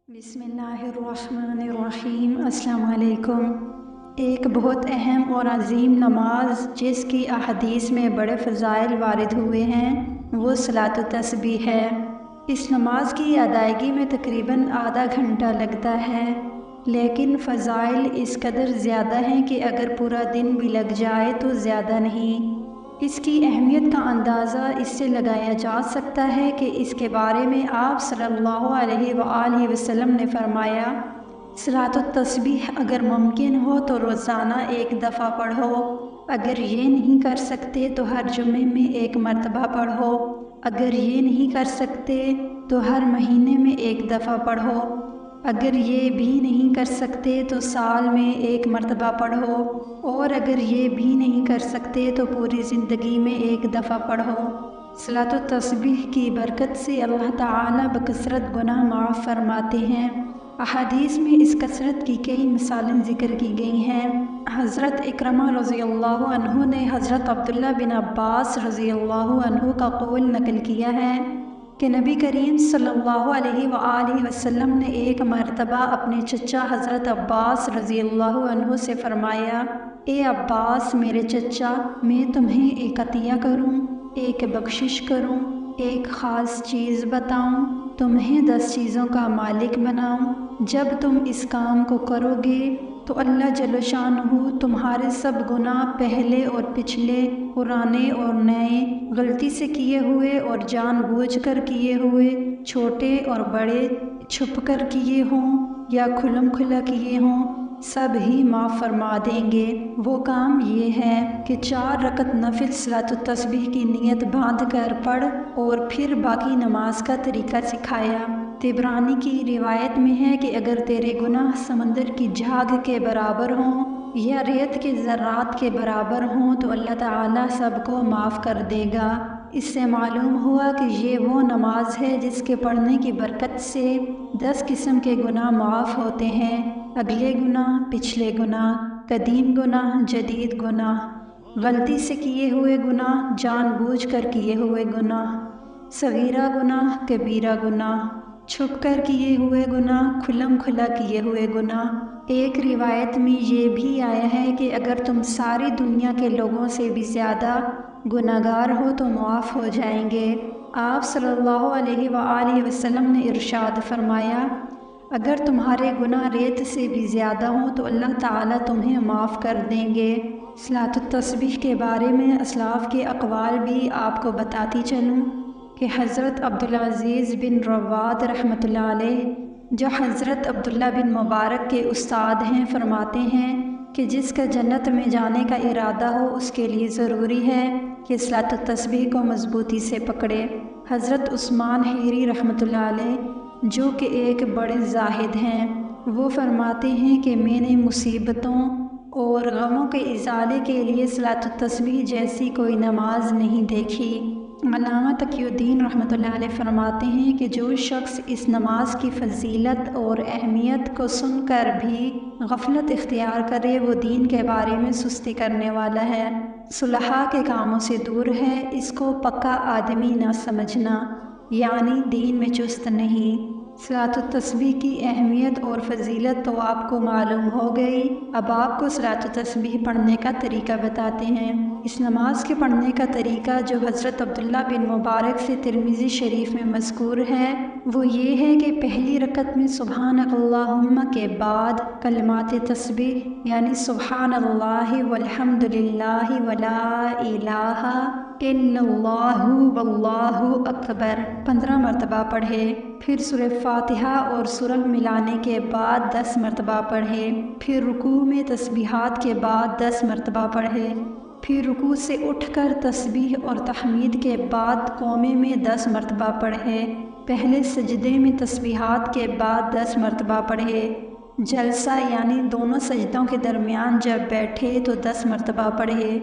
بسم اللہ الرحمن الرحیم۔ السلام علیکم۔ ایک بہت اہم اور عظیم نماز جس کی احادیث میں بڑے فضائل وارد ہوئے ہیں وہ صلاۃ التسبیح ہے۔ اس نماز کی ادائیگی میں تقریباً آدھا گھنٹہ لگتا ہے، لیکن فضائل اس قدر زیادہ ہیں کہ اگر پورا دن بھی لگ جائے تو زیادہ نہیں۔ اس کی اہمیت کا اندازہ اس سے لگایا جا سکتا ہے کہ اس کے بارے میں آپ صلی اللہ علیہ وآلہ وسلم نے فرمایا، صلاۃ التسبیح اگر ممکن ہو تو روزانہ ایک دفعہ پڑھو، اگر یہ نہیں کر سکتے تو ہر جمعے میں ایک مرتبہ پڑھو، اگر یہ نہیں کر سکتے تو ہر مہینے میں ایک دفعہ پڑھو، اگر یہ بھی نہیں کر سکتے تو سال میں ایک مرتبہ پڑھو، اور اگر یہ بھی نہیں کر سکتے تو پوری زندگی میں ایک دفعہ پڑھو۔ صلاۃ التسبیح کی برکت سے اللہ تعالیٰ بکثرت گناہ معاف فرماتے ہیں۔ احادیث میں اس کثرت کی کئی مثالیں ذکر کی گئی ہیں۔ حضرت اکرمہ رضی اللہ عنہ نے حضرت عبداللہ بن عباس رضی اللہ عنہ کا قول نقل کیا ہے کہ نبی کریم صلی اللہ علیہ وآلہ وسلم نے ایک مرتبہ اپنے چچا حضرت عباس رضی اللہ عنہ سے فرمایا، اے عباس میرے چچا، میں تمہیں ایک عطیہ کروں، ایک بخشش کروں، ایک خاص چیز بتاؤں، تمہیں 10 چیزوں کا مالک بناؤں، جب تم اس کام کو کرو گے تو اللہ جل شانہ تمہارے سب گناہ پہلے اور پچھلے، پرانے اور نئے، غلطی سے کیے ہوئے اور جان بوجھ کر کیے ہوئے، چھوٹے اور بڑے، چھپ کر کیے ہوں یا کھلم کھلا کیے ہوں، سب ہی معاف فرما دیں گے۔ وہ کام یہ ہے کہ 4 رکعت نفل صلاۃ التسبیح کی نیت باندھ کر پڑھ اور پھر باقی نماز کا طریقہ سکھایا۔ طبرانی کی روایت میں ہے کہ اگر تیرے گناہ سمندر کی جھاگ کے برابر ہوں یا ریت کے ذرات کے برابر ہوں تو اللہ تعالیٰ سب کو معاف کر دے گا۔ اس سے معلوم ہوا کہ یہ وہ نماز ہے جس کے پڑھنے کی برکت سے 10 قسم کے گناہ معاف ہوتے ہیں، اگلے گناہ، پچھلے گناہ، قدیم گناہ، جدید گناہ، غلطی سے کیے ہوئے گناہ، جان بوجھ کر کیے ہوئے گناہ، صغیرہ گناہ، کبیرہ گناہ، چھپ کر کیے ہوئے گناہ، کھلم کھلا کیے ہوئے گناہ۔ ایک روایت میں یہ بھی آیا ہے کہ اگر تم ساری دنیا کے لوگوں سے بھی زیادہ گناہگار ہو تو معاف ہو جائیں گے۔ آپ صلی اللہ علیہ وآلہ وسلم نے ارشاد فرمایا، اگر تمہارے گناہ ریت سے بھی زیادہ ہوں تو اللہ تعالیٰ تمہیں معاف کر دیں گے۔ صلاۃ التسبیح کے بارے میں اسلاف کے اقوال بھی آپ کو بتاتی چلوں کہ حضرت عبدالعزیز بن رواد رحمۃ اللہ علیہ، جو حضرت عبداللہ بن مبارک کے استاد ہیں، فرماتے ہیں کہ جس کا جنت میں جانے کا ارادہ ہو اس کے لیے ضروری ہے کہ صلاۃ التسبیح کو مضبوطی سے پکڑے۔ حضرت عثمان حیری رحمۃ اللہ علیہ، جو کہ ایک بڑے زاہد ہیں، وہ فرماتے ہیں کہ میں نے مصیبتوں اور غموں کے ازالے کے لیے صلاۃ التسبیح جیسی کوئی نماز نہیں دیکھی۔ علامہ تقی الدین رحمۃ اللہ علیہ فرماتے ہیں کہ جو شخص اس نماز کی فضیلت اور اہمیت کو سن کر بھی غفلت اختیار کرے وہ دین کے بارے میں سستی کرنے والا ہے، صلحاء کے کاموں سے دور ہے، اس کو پکا آدمی نہ سمجھنا، یعنی دین میں چست نہیں۔ صلاۃ التسبیح کی اہمیت اور فضیلت تو آپ کو معلوم ہو گئی، اب آپ کو صلاۃ التسبیح پڑھنے کا طریقہ بتاتے ہیں۔ اس نماز کے پڑھنے کا طریقہ جو حضرت عبداللہ بن مبارک سے ترمذی شریف میں مذکور ہے وہ یہ ہے کہ پہلی رکعت میں سبحانک اللہم کے بعد کلمات تسبیح یعنی سبحان اللہ والحمد للہ ولا الہ الا اللہ واللہ اکبر 15 مرتبہ پڑھے، پھر سورہ فاتحہ اور سورہ ملانے کے بعد 10 مرتبہ پڑھے، پھر رکوع میں تسبیحات کے بعد 10 مرتبہ پڑھے، پھر رکوع سے اٹھ کر تسبیح اور تحمید کے بعد قومے میں 10 مرتبہ پڑھے، پہلے سجدے میں تسبیحات کے بعد 10 مرتبہ پڑھے، جلسہ یعنی دونوں سجدوں کے درمیان جب بیٹھے تو 10 مرتبہ پڑھے،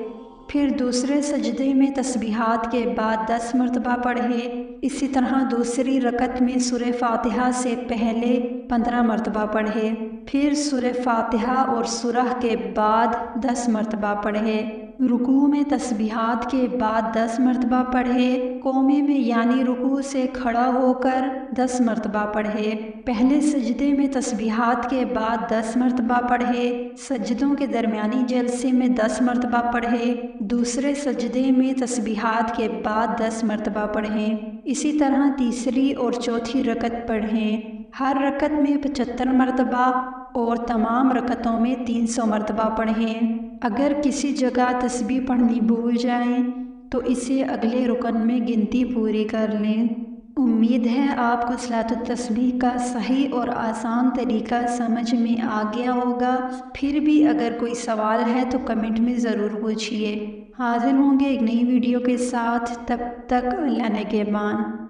پھر دوسرے سجدے میں تسبیحات کے بعد 10 مرتبہ پڑھے، اسی طرح دوسری رکعت میں سورہ فاتحہ سے پہلے 15 مرتبہ پڑھے، پھر سورہ فاتحہ اور سورہ کے بعد 10 مرتبہ پڑھے، رکوع میں تسبیحات کے بعد 10 مرتبہ پڑھے، قومے میں یعنی رکوع سے کھڑا ہو کر 10 مرتبہ پڑھے، پہلے سجدے میں تسبیحات کے بعد 10 مرتبہ پڑھے، سجدوں کے درمیانی جلسے میں 10 مرتبہ پڑھے، دوسرے سجدے میں تسبیحات کے بعد 10 مرتبہ پڑھیں، اسی طرح تیسری اور چوتھی رکعت پڑھیں، ہر رکعت میں 75 مرتبہ اور تمام رکعتوں میں 300 مرتبہ پڑھیں۔ اگر کسی جگہ تسبیح پڑھنی بھول جائیں تو اسے اگلے رکن میں گنتی پوری کر لیں۔ امید ہے آپ کو صلاۃ التسبیح کا صحیح اور آسان طریقہ سمجھ میں آ گیا ہوگا۔ پھر بھی اگر کوئی سوال ہے تو کمنٹ میں ضرور پوچھیے۔ حاضر ہوں گے ایک نئی ویڈیو کے ساتھ، تب تک اللہ نگہبان۔